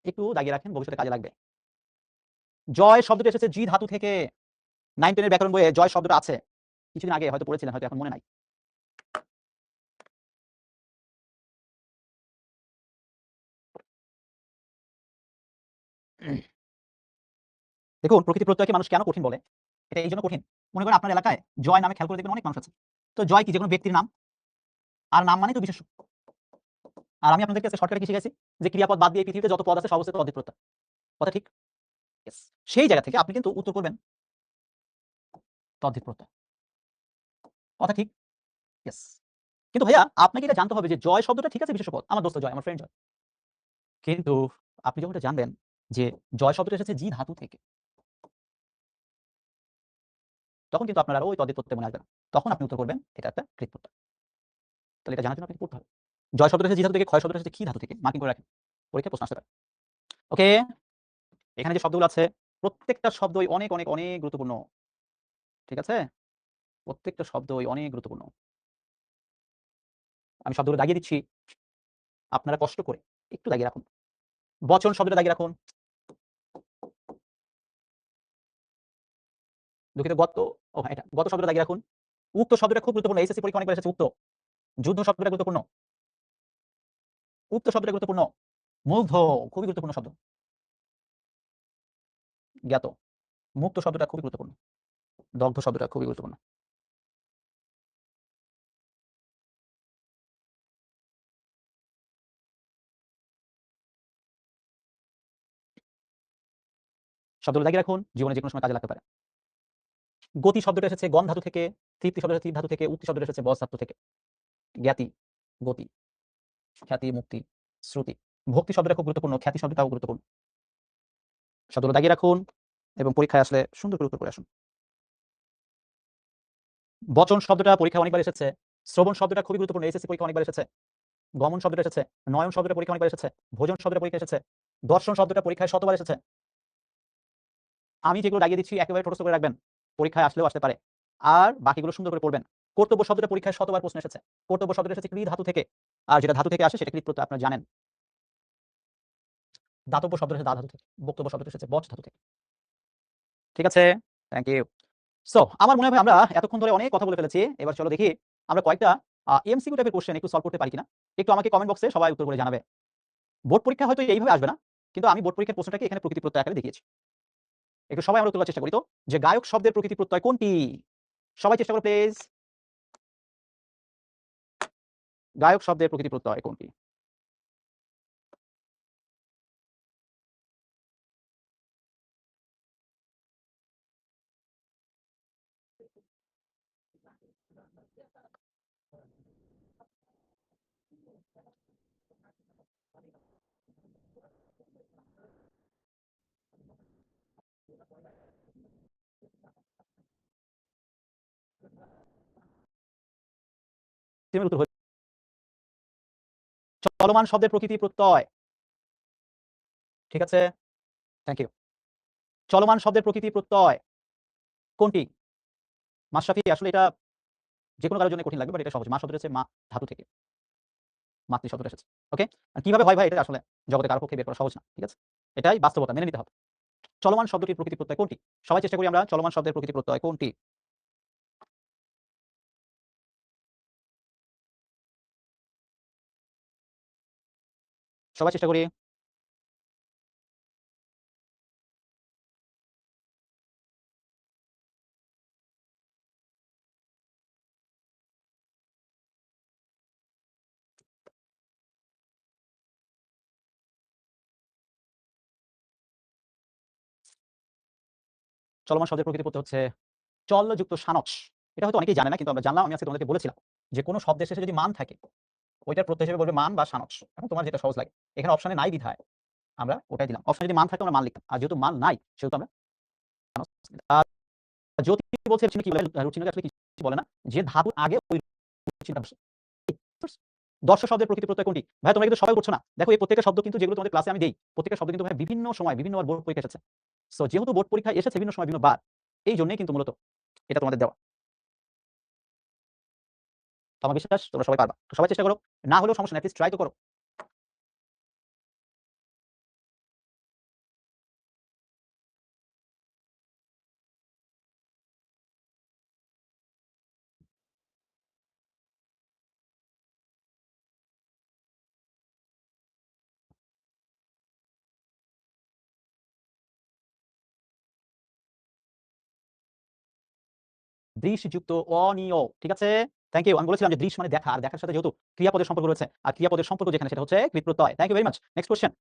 একটু দাগিয়ে রাখেন, ভবিষ্যতে কাজে লাগবে। জয় শব্দটা এসেছে জি ধাতু থেকে। 9-10 এর ব্যাকরণ বইয়ে জয় শব্দটা আছে। কিছুদিন আগে হয়তো পড়েছিলেন, হয়তো এখন মনে নাই। দেখুন, প্রকৃতি প্রত্যয়কে মানুষ কেন কঠিন বলে? এটা এইজন্য কঠিন। মনে করেন আপনার এলাকায় জয় নামে খেয়াল করে দেখবেন অনেক মানুষ আছে। তো জয় কি? যেকোনো ব্যক্তির নাম। আর নাম মানেই তো বিশেষ্য। আর আমি আপনাদেরকে আজকে শর্টকাটে কি শিখাইছি? যে ক্রিয়াপদ বাদ দিয়ে এই পৃথিবীতে যত পদ আছে সব হচ্ছে তদ্ধিত প্রত্যয়। কথা ঠিক? ইয়েস। সেই জায়গা থেকে আপনি কিন্তু উত্তর করবেন তদ্ধিত প্রত্যয়। কথা ঠিক? ইয়েস। কিন্তু ভাইয়া আপনাকে এটা জানতে হবে যে জয় শব্দটা ঠিক আছে বিশেষ্য পদ। আমার দোস্ত জয়, আমার ফ্রেন্ড জয়। কিন্তু আপনি যখন এটা জানবেন যে জয় শব্দটা এসেছে জি ধাতু থেকে, তখন কিন্তু আপনার আর ওই তদ্ধিত প্রত্যয় মনে আসবে না। তখন আপনি উত্তর করবেন এটা একটা কৃত প্রত্যয়। তাহলে এটা জানার জন্য আপনাকে পড়তে হবে। জয় শব্দটা এসেছে জি ধাতু থেকে, ক্ষয় শব্দটা এসেছে কি ধাতু থেকে। মার্কিং করে রাখেন। পরীক্ষায় প্রশ্ন আসতে পারে। ওকে? এখানে যে শব্দগুলো আছে প্রত্যেকটা শব্দই অনেক, অনেক, অনেক গুরুত্বপূর্ণ। ঠিক আছে? প্রত্যেকটা শব্দই অনেক গুরুত্বপূর্ণ। আমি শব্দগুলো দাগিয়ে দিচ্ছি। আপনারা কষ্ট করে একটু দাগিয়ে রাখুন। বচন শব্দটা দাগিয়ে রাখুন। দুঃখিত, হ্যাঁ, এটা গত শব্দটা দাগিয়ে রাখুন। উক্ত শব্দটা খুব গুরুত্বপূর্ণ। এইচএসসি পরীক্ষায় অনেকবার এসেছে উক্ত। যুদ্ধ শব্দটা গুরুত্বপূর্ণ। উক্ত শব্দটা গুরুত্বপূর্ণ। মুগ্ধ খুবই গুরুত্বপূর্ণ শব্দ। জ্ঞাত। মুক্ত শব্দটা খুবই গুরুত্বপূর্ণ। দগ্ধ শব্দটা খুবই গুরুত্বপূর্ণ। শব্দগুলো দাগিয়ে রাখুন, জীবনে যেকোনো সময় কাজে লাগতে পারে। গতি শব্দটা এসেছে গণ ধাতু থেকে, তৃপ্তি শব্দটা তৃপ ধাতু থেকে, উক্তি শব্দটা এসেছে বস ধাতু থেকে। জ্ঞাতি, গতি, খ্যাতি, মুক্তি, শ্রুতি। ভক্তি শব্দটা খুব গুরুত্বপূর্ণ, খ্যাতি শব্দটাও গুরুত্বপূর্ণ। শব্দগুলো দাগিয়ে রাখুন এবং পরীক্ষায় আসলে সুন্দর করে উত্তর করে আসুন। বচন শব্দটা পরীক্ষায় অনেকবার এসেছে। শ্রবণ শব্দটা খুবই গুরুত্বপূর্ণ, এসএসসি পরীক্ষায় অনেকবার এসেছে। গমন শব্দটা এসেছে। নয়ন শব্দটা পরীক্ষায় অনেকবার এসেছে। ভোজন শব্দটা পরীক্ষায় এসেছে। দর্শন শব্দটা পরীক্ষায় শতবার এসেছে। আমি যেগুলো দাগিয়ে দিচ্ছি একেবারে ঠোঁটস্থ করে রাখবেন। পরীক্ষায় আসলেও আসতে পারে। আর বাকিগুলো সুন্দর করে পড়বেন। কর্তব্য শব্দটা পরীক্ষায় শতবার প্রশ্ন এসেছে। কর্তব্য শব্দটা এসেছে কৃ ধাতু থেকে। আর যেটা ধাতু থেকে আসে সেটা কৃৎ প্রত্যয়, আপনারা জানেন। দাতব্য শব্দটা এসেছে দা ধাতু থেকে। বক্তব্য শব্দটা এসেছে বচ ধাতু থেকে। ঠিক আছে? Thank you. সো আমার মনে হয় আমরা এতক্ষণ ধরে অনেক কথা বলে ফেলেছি। এবার চলো দেখি আমরা কয়েকটা এমসিকিউ টাইপের কোশ্চেন একটু সলভ করতে পারি কিনা। একটু আমাকে কমেন্ট বক্সে সবাই উত্তর করে জানাবে। বোর্ড পরীক্ষা হয়তো এইভাবে আসবে না। কিন্তু আমি বোর্ড পরীক্ষার প্রশ্নটাকে এখানে প্রকৃতি প্রত্যয় আকারে দেখিয়েছি। একটু সবাই আমরা তোলার চেষ্টা করি তো যে গায়ক শব্দের প্রকৃতি প্রত্যয় কোনটি? সবাই চেষ্টা করো প্লিজ। গায়ক শব্দের প্রকৃতি প্রত্যয় কোনটি? সিমের উত্তর হচ্ছে চলমান শব্দের প্রকৃতি প্রত্যয়। ঠিক আছে? Thank you. চলমান শব্দের প্রকৃতি প্রত্যয় কোনটি? মাশরাফি, আসলে এটা যেকোনো কারোর জন্য কঠিন লাগবে, বাট এটা সহজ। মা শব্দটা হচ্ছে মা ধাতু থেকে। মাতৃ শব্দটা এসেছে। ওকে? আর কিভাবে হয় ভাই এটা আসলে জগতে কারো পক্ষে বের করা সহজ না। ঠিক আছে? এটাই বাস্তবতা, মেনে নিতে হবে। চলমান শব্দটির প্রকৃতি প্রত্যয় কোনটি? সবাই চেষ্টা করি আমরা চলমান শব্দের প্রকৃতি প্রত্যয় কোনটি? সবাই চেষ্টা করি। চলমান শব্দের প্রকৃতি প্রত্যয় হচ্ছে চলযুক্ত সানচ। এটা হয়তো অনেকেই জানে না, কিন্তু আমরা জানলাম। আমি আজকে তোমাদেরকে বলেছিলাম যে কোন শব্দের শেষে যদি মান থাকে ওইটার প্রত্যয় হিসেবে বলবে মান বা সানচ। এখন তোমার যেটা সহজ লাগে। এখানে অপশনে নাই বিধায় আমরা ওটাই দিলাম। অপশনে যদি মান থাকতো আমরা মান লিখতাম। আর যেহেতু মান নাই সেহেতু আমরা সানচ দিলাম। আর জ্যোতি বলছে কি বলে, রুচিনকে আসলে কিছু বলে না, যে ধাতু আগে ওই চিন্তা বসে। দর্শ শব্দের প্রকৃতি প্রত্যয় কোনটি? ভাই তোমরা কিন্তু সবাই করছো না। দেখো এই প্রত্যেকটা শব্দ কিন্তু যেগুলো তোমাদের ক্লাসে আমি দেই, প্রত্যেকটা শব্দ কিন্তু ভাই বিভিন্ন সময় বিভিন্নবার বোর্ড পরীক্ষা এসেছে। সো যেহেতু বোর্ড পরীক্ষায় এসেছে বিভিন্ন সময় বিভিন্নবার, এই জন্যই কিন্তু মূলত এটা তোমাদের দেওয়া। তো আমার বিশ্বাস তোমরা সবাই পারবা। তো সবাই চেষ্টা করো। না হলেও সমস্যা নাই, এট লিস্ট ট্রাই তো করো। দৃশযুক্ত অনিয়। ঠিক আছে? Thank you. আমি বলেছিলাম যে দৃশ মানে দেখা, আর দেখার সাথে যেহেতু ক্রিয়াপদের সম্পর্ক রয়েছে, আর ক্রিয়াপদের সম্পর্ক যেখানে সেটা হচ্ছে কৃৎ প্রত্যয়। Thank you very much. Next question.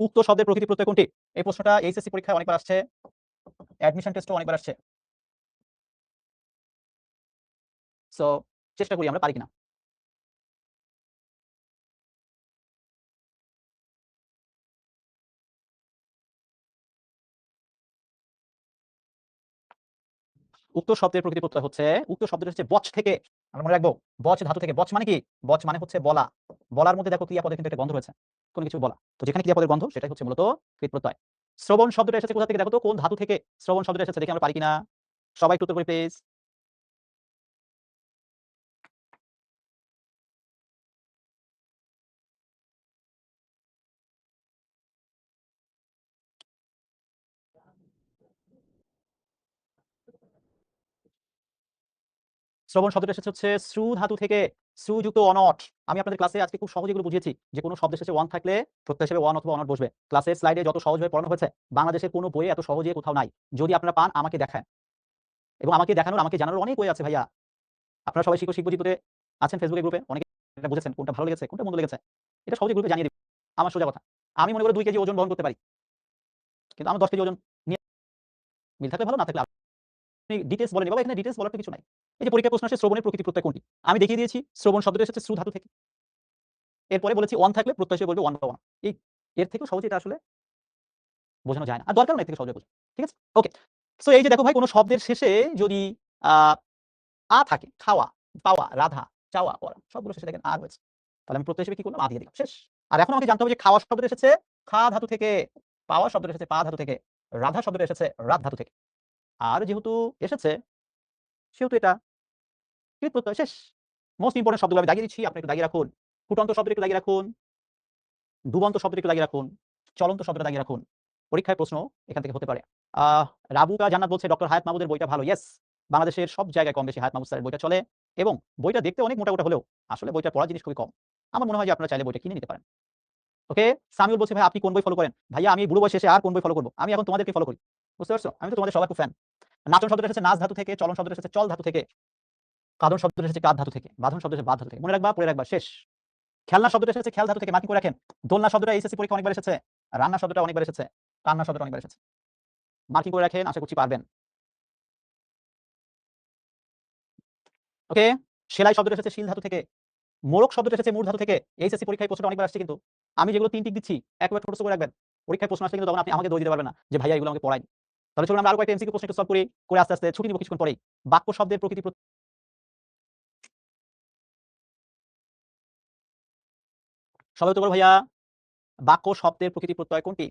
উক্ত শব্দের প্রকৃতি প্রত্যয় কোনটি? এই প্রশ্নটা এইচএসসি পরীক্ষায় অনেকবার আসছে, অ্যাডমিশন টেস্টেও অনেকবার আসছে। সো চেষ্টা করি আমরা পারি কিনা। উক্ত শব্দের প্রকৃতি প্রত্যয় হচ্ছে, উক্ত শব্দটা হচ্ছে বচ থেকে। আমরা মনে রাখবো বচ ধাতু থেকে। বচ মানে কি? বচ মানে হচ্ছে বলা। বলার মধ্যে দেখো ক্রিয়াপদের কিন্তু একটা গন্ধ রয়েছে। কোন কিছু বলা। তো যেখানে ক্রিয়াপদের গন্ধ সেটাই হচ্ছে মূলত কৃৎ প্রত্যয়। শ্রবণ শব্দটা এসেছে কোথা থেকে দেখো তো? কোন ধাতু থেকে শ্রবণ শব্দটা এসেছে দেখি আমরা পারি কিনা। সবাই একটু উত্তর করি প্লিজ। শ্রবণ শব্দটা এসেছে হচ্ছে শ্রু ধাতু থেকে। শ্রু যুক্ত অনট। আমি আপনাদের ক্লাসে আজকে খুব সহজে এগুলো বুঝিয়েছি যে কোনো শব্দের শেষে ওয়ান থাকলে প্রত্যয় হিসেবে ওয়ান অথবা অনট বসবে। ক্লাসের স্লাইডে যত সহজভাবে পড়ানো হয়েছে বাংলাদেশের কোনো বইয়ে এত সহজে কোথাও নাই। যদি আপনারা পান আমাকে দেখান, এবং আমাকে দেখানোর, আমাকে জানানোর অনেক বই আছে ভাইয়া। আপনারা সবাই শিখো শিখবো জিতোতে আছেন ফেসবুকে গ্রুপে। অনেকে এটা বুঝেছেন কোনটা ভালো লেগেছে, কোনটা মন্দ লেগেছে। এটা সহজে গ্রুপে জানিয়ে দিবেন। আমার সোজা কথা। আমি মনে করি 2 কেজি ওজন বহন করতে পারি। কিন্তু আমার 10 কেজি ওজন নিয়ে মিল থাকলে ভালো, না থাকলে আপনি ডিটেইলস বলেন। বাবা এখানে ডিটেইলস বলার তো কিছু নাই। এই যে পরীক্ষায় প্রশ্ন আসে শ্রবণের প্রকৃতি প্রত্যয় কোনটি? আমি দেখিয়ে দিয়েছি শ্রবণ শব্দটা এসেছে শ্রু ধাতু থেকে। এরপরে বলেছি অন থাকলে প্রত্যয় হিসেবে বলবে ওয়ান বা ওয়ান। এই এর থেকেও সহজে এটা আসলে বোঝানো যায় না। আর দরকারও নাই এর থেকে সহজে বোঝা। ঠিক আছে? ওকে। সো এই যে দেখো ভাই কোন শব্দের শেষে যদি আ আ থাকে, খাওয়া, পাওয়া, রাধা, চাওয়া, করা সবগুলো শেষে দেখেন আ রয়েছে। তাহলে আমি প্রত্যয় হিসেবে কি করলাম? আ দিয়ে দিলাম। শেষ। আর এখন আমাকে জানতে হবে যে খাওয়া শব্দটা এসেছে খা ধাতু থেকে, পাওয়া শব্দটা এসেছে পা ধাতু থেকে, রাধা শব্দটা এসেছে রাত ধাতু থেকে। আর যেহেতু এসেছে সেহেতু এটা কৃৎ প্রত্যয়। শেষ। মোস্ট ইম্পোর্টেন্ট শব্দগুলো আমি দাগিয়ে দিচ্ছি, আপনি একটু দাগিয়ে রাখুন। ফুটন্ত শব্দটা একটু দাগিয়ে রাখুন। ডুবন্ত শব্দটা একটু দাগিয়ে রাখুন। চলন্ত শব্দটা দাগিয়ে রাখুন। পরীক্ষায় প্রশ্ন এখান থেকে হতে পারে। আহ রাবুকা জান্নাত বলছে ডক্টর হায়াত মাহমুদের বইটা ভালো। ইয়েস। বাংলাদেশের সব জায়গায় কম বেশি হায়াত মাহমুদ স্যারের বইটা চলে, এবং বইটা দেখতে অনেক মোটা হলেও আসলে বইটার পড়ার জিনিস খুবই কম। আমার মনে হয় যে আপনারা চাইলে বইটা কিনে নিতে পারেন। ওকে? সামিউল বলছে ভাই আপনি কোন বই ফলো করেন? ভাইয়া আমি বুড়ো বয়সে এসে আর কোন বই ফলো করব? আমি এখন তোমাদেরকে ফলো করি। বুঝতে পারছো? আমি তো তোমাদের সবার খুব ফ্যান। নাচন শব্দটা এসেছে নাচ ধাতু থেকে, চলন শব্দটা এসেছে চল ধাতু থেকে, কাঁদন শব্দটা এসেছে কাঁদ ধাতু থেকে, বাঁধন শব্দটা এসেছে বাদ ধাতু থেকে। মনে রাখবা, পড়ে রাখবা। শেষ। খেলনা শব্দটা এসেছে খেল ধাতু থেকে, মার্কিং করে রাখেন। দোলনা শব্দটা এইচএসসি পরীক্ষায় অনেকবার এসেছে। রান্না শব্দটা অনেকবার এসেছে। কান্না শব্দটা অনেকবার এসেছে। মার্কিং করে রাখেন, আশা করছি পারবেন। ওকে? সেলাই শব্দটা এসেছে শিল ধাতু থেকে। মোড়ক শব্দটা এসেছে মূল ধাতু থেকে। এইচএসসি পরীক্ষায় প্রশ্নটা অনেকবার আসছে কিন্তু। আমি যেগুলো ৩ টিক দিচ্ছি, একবার ছোট করে রাখবেন। পরীক্ষায় প্রশ্ন আসলে কিন্তু তখন আপনি আমাকে দোষ দিতে পারবেন না যে ভাইয়া এগুলো আমাকে পড়ায়নি। তাহলে চলুন আমরা আরো কয়েকটা এমসিকিউ প্রশ্ন একটু সলভ করি। করে আস্তে ছুটি নিব কিছুক্ষণ পরেই। বাক্য শব্দের প্রকৃতি সবাই উত্তর করো ভাইয়া। বাক্য শব্দের প্রকৃতি প্রত্যয় কোনটি?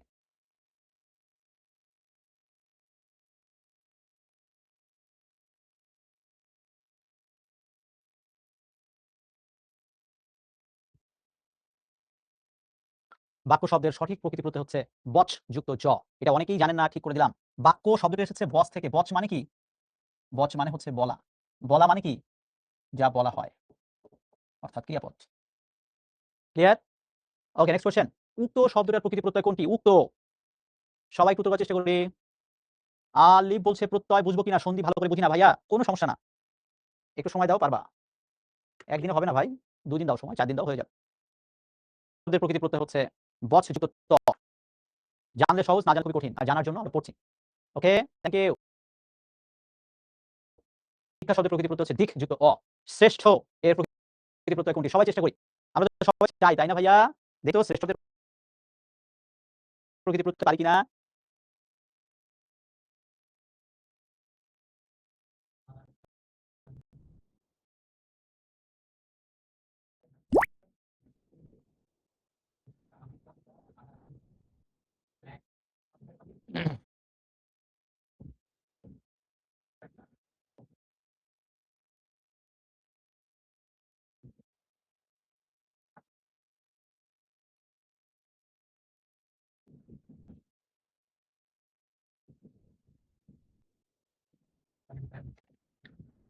বাক্য শব্দের সঠিক প্রকৃতি প্রত্যয় হচ্ছে বচ যুক্ত জ। এটা অনেকেই জানেন না, ঠিক করে দিলাম। বাক্য শব্দটা এসেছে বচ থেকে। বচ মানে কি? বচ মানে হচ্ছে বলা। বলা মানে কি? যা বলা হয়, অর্থাৎ ক্রিয়াপদ। ক্লিয়ার? ওকে, নেক্সট কোয়েশ্চেন। উক্ত শব্দটার প্রকৃতি প্রত্যয় কোনটি? উক্ত। সবাই একটু উত্তর করার চেষ্টা করবে। আলিফ বলছে প্রত্যয় বুঝবো কিনা, সন্ধি ভালো করে বুঝি না ভাইয়া। কোনো সমস্যা না। একটু সময় দাও, পারবা। একদিনে হবে না ভাই। ২ দিন দাও সময়, ৪ দিন দাও, হয়ে যাবে। শব্দের প্রকৃতি প্রত্যয় হচ্ছে বচ যুক্ত ত। জানলে সহজ, না জানলে খুবই কঠিন। আর জানার জন্য আমরা পড়ছি। ওকে? Thank you. শিক্ষা শব্দের প্রকৃতি প্রত্যয় হচ্ছে দিক যুক্ত অ। শ্রেষ্ঠ এর প্রকৃতি প্রত্যয় কোনটি? সবাই চেষ্টা করি। আমরা তো সবাই চাই, তাই না ভাইয়া? দেখো শ্রেষ্ঠদের প্রকৃতি প্রত্যয় পারি কিনা?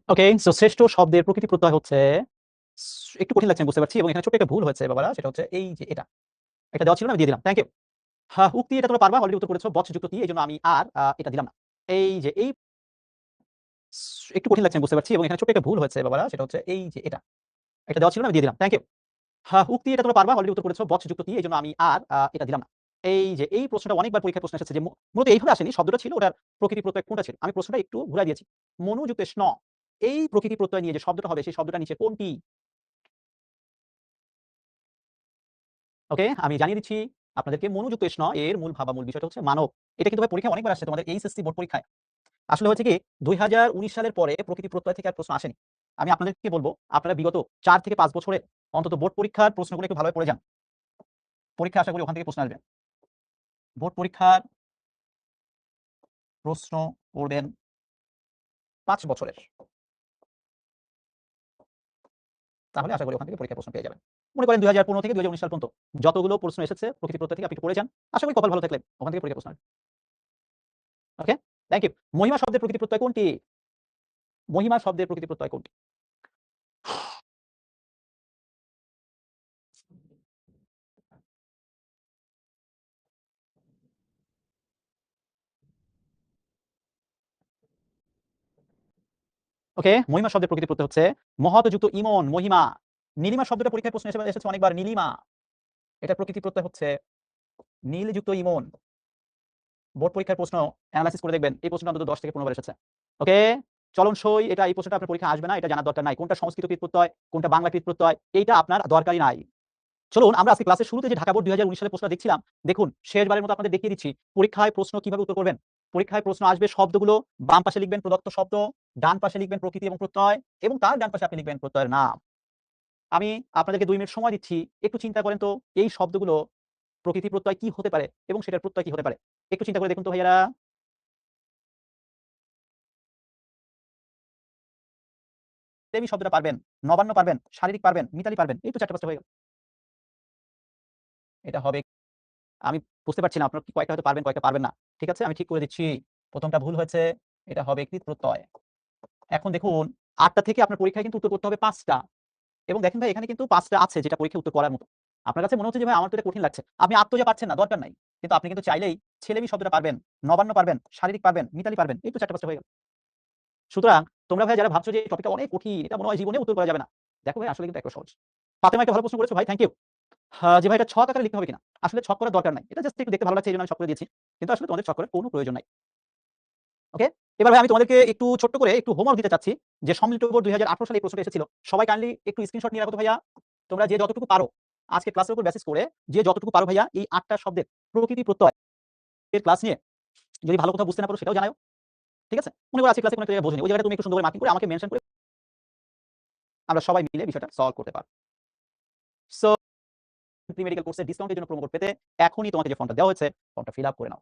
ওকে, সো শ্রেষ্ঠ শব্দের প্রকৃতি প্রত্যয় হচ্ছে একটু কঠিন লাগছে আমি বুঝতে পারছি এবং এখানে ছোট্ট একটা ভুল হয়েছে বাবারা, সেটা হচ্ছে এই যে এটা। এটা দেওয়া ছিল না, আমি দিয়ে দিলাম। Thank you. উক্তি এটা তোমরা পারবা, অলরেডি উত্তর করেছো। বচ যুক্ত তি, এজন্য আমি আর এটা দিলাম না। এই যে এই একটু কঠিন লাগছে আমি বুঝতে পারছি এবং এখানে ছোট্ট একটা ভুল হয়েছে বাবারা, সেটা হচ্ছে এই যে এটা। এটা দেওয়া ছিল না, আমি দিয়ে দিলাম। Thank you. উক্তি এটা তোমরা পারবা, অলরেডি উত্তর করেছো। বচ যুক্ত তি, এজন্য আমি আর এটা দিলাম না। এই যে এই প্রশ্নটা অনেকবার পরীক্ষায় প্রশ্ন এসেছে যে মূলত এইভাবে আসেনি, শব্দটা ছিল ওটার প্রকৃতি প্রত্যয় কোনটা ছিল। আমি প্রশ্নটা একটু ঘুরায় দিয়েছি। মনু যুক্ত স্ন, এই প্রকৃতি প্রত্যয় নিয়ে যে শব্দটা হবে সেই শব্দটা নিচে কোনটি? ওকে, আমি জানিয়ে দিচ্ছি আপনাদেরকে মনোযুক্ত স্ন এর মূল ভাব বা মূল বিষয়টা হচ্ছে মানব। এটা কিন্তু ভাই পরীক্ষায় অনেকবার আসছে তোমাদের এইচএসসি বোর্ড পরীক্ষায়। আসলে হচ্ছে কি ২০১৯ সালের পরে প্রকৃতি প্রত্যয় থেকে আর প্রশ্ন আসেনি। আমি আপনাদেরকে বলব আপনারা বিগত ৪ থেকে ৫ বছরে অন্তত বোর্ড পরীক্ষার প্রশ্নগুলো একটু ভালোভাবে পড়ে যান। পরীক্ষা আশা করি ওখান থেকে প্রশ্ন আসবে। বোর্ড পরীক্ষার প্রশ্ন পড়বেন ৫ বছরের। তাহলে আশা করি ওখান থেকে পরীক্ষায় প্রশ্ন পেয়ে যাবেন। মনে করেন ২০১৫ থেকে ২০১৯ সাল পর্যন্ত যতগুলো প্রশ্ন এসেছে প্রকৃতি প্রত্যয় থেকে আপনি একটু পড়ে যান। আশা করি কপাল ভালো থাকলে ওখান থেকে পরীক্ষায় প্রশ্ন আসবে। ওকে? Thank you. মহিমা শব্দের প্রকৃতি প্রত্যয় কোনটি? মহিমা শব্দের প্রকৃতি প্রত্যয় কোনটি? ওকে, মহিমা শব্দের প্রকৃতি প্রত্যয় হচ্ছে মহৎ যুক্ত ইমন, মহিমা। নীলিমা শব্দটা পরীক্ষায় প্রশ্ন এসেছে অনেকবার, নীলিমা। এটার প্রকৃতি প্রত্যয় হচ্ছে নীল যুক্ত ইমন। বোর্ড পরীক্ষার প্রশ্ন এনালাইসিস করে দেখবেন এই প্রশ্নটা অন্তত ১০ থেকে ১৫ বার এসেছে। ওকে, চলন সই, এটা এই প্রশ্নটা আপনার পরীক্ষায় আসবে না, এটা জানার দরকার নাই। কোনটা সংস্কৃত কৃত প্রত্যয়, কোনটা বাংলা কৃত প্রত্যয়, এইটা আপনার দরকারই নাই। চলুন আমরা আজকে ক্লাসের শুরুতে যে ঢাকা বোর্ড ২০১৯ সালের প্রশ্নটা দেখছিলাম, দেখুন শেষবারের মতো আপনাদের দেখিয়ে দিচ্ছি পরীক্ষায় প্রশ্ন কিভাবে উত্তর করবেন। পরীক্ষায় প্রশ্ন আসবে, শব্দগুলো বাম পাশে লিখবেন প্রদত্ত শব্দ, ডান পাশে লিখবেন প্রকৃতি এবং প্রত্যয় এবং তার ডান পাশে আপনি লিখবেন প্রত্যয়ের নাম। আমি আপনাদেরকে ২ মিনিট সময় দিচ্ছি। একটু চিন্তা করেন তো এই শব্দগুলো প্রকৃতি প্রত্যয় কি হতে পারে এবং সেটার প্রত্যয় কি হতে পারে? একটু চিন্তা করে দেখুন তো ভাইয়ারা। দেবী শব্দটা পারবেন, নবান্ন পারবেন, শারীরিক পারবেন, মিতালি পারবেন। এই তো ৪ টা ৫ টা হয়ে গেল। এটা হবে, আমি বুঝতে পারছি না আপনারা কি কয়েকটা হয়তো পারবেন, কয়েকটা পারবেন না। ঠিক আছে? আমি ঠিক করে দিচ্ছি। ১ম টা ভুল হয়েছে। এটা হবে কৃত প্রত্যয়। এখন দেখুন ৮ টা থেকে আপনার পরীক্ষায় কিন্তু উত্তর করতে হবে ৫ টা। এবং দেখেন ভাই এখানে কিন্তু ৫ টা আছে যেটা পরীক্ষায় উত্তর করার মতো। আপনার কাছে মনে হচ্ছে যে ভাই আমার তো এটা কঠিন লাগছে। আপনি আত্মজা পারছেন না, দরকার নাই। কিন্তু আপনি কিন্তু চাইলেই ছেলেবি শব্দটা পারবেন, নবান্ন পারবেন, শারীরিক পারবেন, মিতালি পারবেন। এই তো ৪ টা ৫ টা হয়ে গেল। সুতরাং তোমরা ভাই যারা ভাবছো যে এই টপিকটা অনেক কঠিন, এটা মনে হয় জীবনে উত্তর করা যাবে না। দেখো ভাই আসলে কিন্তু একদম সহজ। ফাতেমা একটা ভালো প্রশ্ন করেছো ভাই, থ্যাংক ইউ। যে ভাই এটা ছক আকারে লিখতে হবে কিনা? আসলে ছক করার দরকার নাই। এটা জাস্ট একটু দেখতে ভালো লাগছে এজন্য আমি ছক করে দিয়েছি। কিন্তু আসলে তোমাদের ছক করার কোনো প্রয়োজন নাই। ওকে? এবার ভাই আমি তোমাদেরকে একটু ছোট্ট করে একটু হোমওয়ার্ক দিতে চাচ্ছি যে সম্মিলিত বোর্ড ২০১৮ সালে এই প্রশ্নটা এসেছিল। সবাই কাইন্ডলি একটু স্ক্রিনশট নিয়ে রাখো তো ভাইয়া। তোমরা যে যতটুকু পারো আজকে ক্লাসের উপর বেসিস করে যে যতটুকু পারো ভাইয়া এই ৮ টা শব্দের প্রকৃতি প্রত্যয় এর ক্লাস নিয়ে যদি ভালো কথা বুঝতে না পারো সেটাও জানাও। ঠিক আছে? মনে করো আজকে ক্লাসে কোনো একটা জায়গায় বোঝোনি। ওই জায়গাটা তুমি একটু সুন্দর করে মার্কিং করে আমাকে মেনশন করে আমরা সবাই মিলে বিষয়টা সলভ করতে পারব। সো প্রি মেডিকেল কোর্সের ডিসকাউন্টের জন্য প্রোমো কোড পেতে এখনই তোমাকে যে ফর্মটা দেওয়া হয়েছে ফর্মটা ফিল আপ করে নাও।